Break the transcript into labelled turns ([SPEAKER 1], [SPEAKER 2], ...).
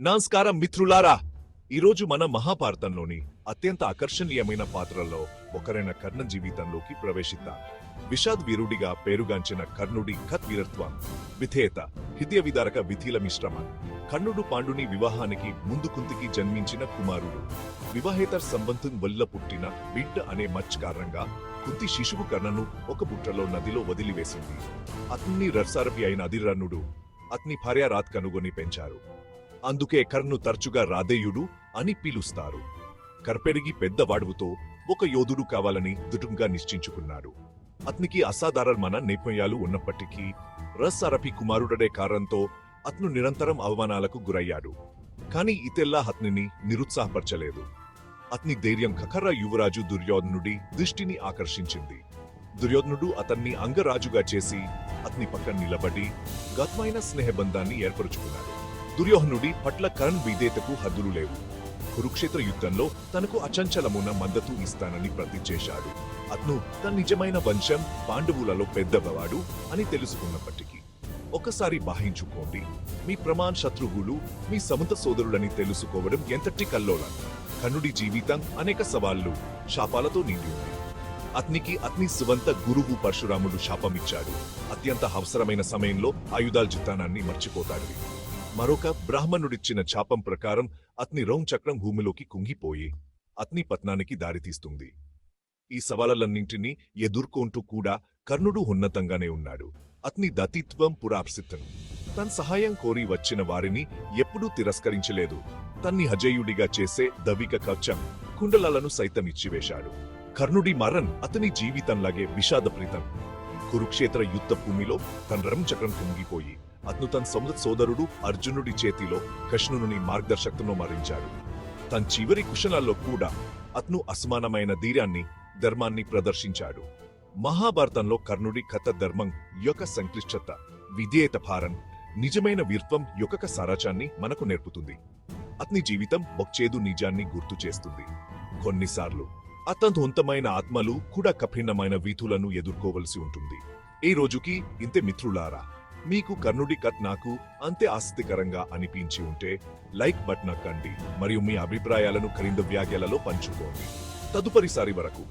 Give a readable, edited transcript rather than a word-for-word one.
[SPEAKER 1] నమస్కారం మిత్రులారా, ఈరోజు మన మహాభారతంలోని అత్యంత ఆకర్షణీయమైన పాత్రల్లో ఒకరైన కర్ణ జీవితంలోకి ప్రవేశిద్దాం. విషాద్ వీరుడిగా పేరుగాంచిన కర్ణుడి కత్ వీరత్వం, విధేయత, హృదయ విదారక విధిల మిశ్రమం. కర్ణుడు పాండుని వివాహానికి ముందు కుంతికి జన్మించిన కుమారుడు. వివాహేతర సంబంధం వల్ల పుట్టిన బిడ్డ అనే మచ్ కారణంగా కుంతి శిశువు కర్ణను ఒక బుట్టలో నదిలో వదిలివేసింది. అతన్ని రర్సారపి అయిన అధిరన్నుడు అతని భార్య రాత్ కనుగొని పెంచారు. అందుకే కర్ణు తరచుగా రాధేయుడు అని పిలుస్తారు. కర్పెరిగి పెద్దవాడుతో ఒక యోధుడు కావాలని దృఢంగా నిశ్చయించుకున్నాడు. అతనికి అసాధారణమైన నైపుణ్యాలు ఉన్నప్పటికీ రస్సారపి కుమారుడనే కారణంతో అతను నిరంతరం అవమానాలకు గురయ్యాడు. కాని ఇతెల్లా అతనిని నిరుత్సాహపరచలేదు. అతని ధైర్యం ఖఖర యువరాజు దుర్యోధనుడి దృష్టిని ఆకర్షించింది. దుర్యోధనుడు అతన్ని అంగరాజుగా చేసి అతని పక్కన నిలబడి గతమైన స్నేహబంధాన్ని ఏర్పరుచుకున్నాడు. దుర్యోధనుడి పట్ల కర్ణ విధేయతకు హద్దులు లేవు. కురుక్షేత్ర యుద్ధంలో తనకు అచంచలమున మద్దతు ఇస్తానని ప్రతిజ్ఞ చేశాడు. అతను తన నిజమైన వంశం పాండవులలో పెద్దవాడు అని తెలుసుకున్నప్పటికీ ఒకసారి భావించుకోండి, మీ ప్రమాణ శత్రువులు మీ సముద్ర సోదరులని తెలుసుకోవడం ఎంతటి కల్లోలం. కర్ణుడి జీవితం అనేక సవాళ్లు, శాపాలతో నిండి ఉంది. అతనికి అతని స్వంత గురువు పరశురాముడు శాపమిచ్చాడు. అత్యంత అవసరమైన సమయంలో ఆయుధాల చిత్తానాన్ని మర్చిపోతాడు. మరొక బ్రాహ్మణుడిచ్చిన శాపం ప్రకారం అతని రౌం చక్రం భూమిలోకి కుంగిపోయి అతని పతనానికి దారితీస్తుంది. ఈ సవాళ్లన్నింటినీ ఎదుర్కొంటూ కూడా కర్ణుడు ఉన్నతంగానే ఉన్నాడు. అతని దతిత్వం పురాప్సితం. తన సహాయం కోరి వచ్చిన వారిని ఎప్పుడూ తిరస్కరించలేదు. తన్ని అజేయుడిగా చేసే దవిక కవచం, కుండలాలను సైతం ఇచ్చివేశాడు. కర్ణుడి మరణం అతని జీవితంలాగే విషాదప్రీతం. కురుక్షేత్ర యుద్ధ భూమిలో తన రౌం చక్రం కుంగిపోయి అతను తన సముద్ర సోదరుడు అర్జునుడి చేతిలో కృష్ణుని మార్గదర్శకత్వంలో మరణించాడు. తన చివరి కుశలాల్లో కూడా అతను అసమానమైన ధైర్యాన్ని, ధర్మాన్ని ప్రదర్శించాడు. మహాభారతంలో కర్ణుడి కథ ధర్మం యొక్క సంక్లిష్టత, విధేయత భారం, నిజమైన వీర్త్వం యొక్క సారాచాన్ని మనకు నేర్పుతుంది. అతని జీవితం బొక్చేదు నిజాన్ని గుర్తు చేస్తుంది. కొన్నిసార్లు అత్యంతమైన ఆత్మలు కూడా కఠినమైన వీధులను ఎదుర్కోవలసి ఉంటుంది. ఈ రోజుకి ఇంతే మిత్రులారా. మీకు కర్ణుడి కథ నాకు అంతే ఆసక్తికరంగా అనిపించి ఉంటే లైక్ బటన్ నొక్కండి మరియు మీ అభిప్రాయాలను క్రింద వ్యాఖ్యలలో పంచుకోండి. తదుపరిసారి వరకు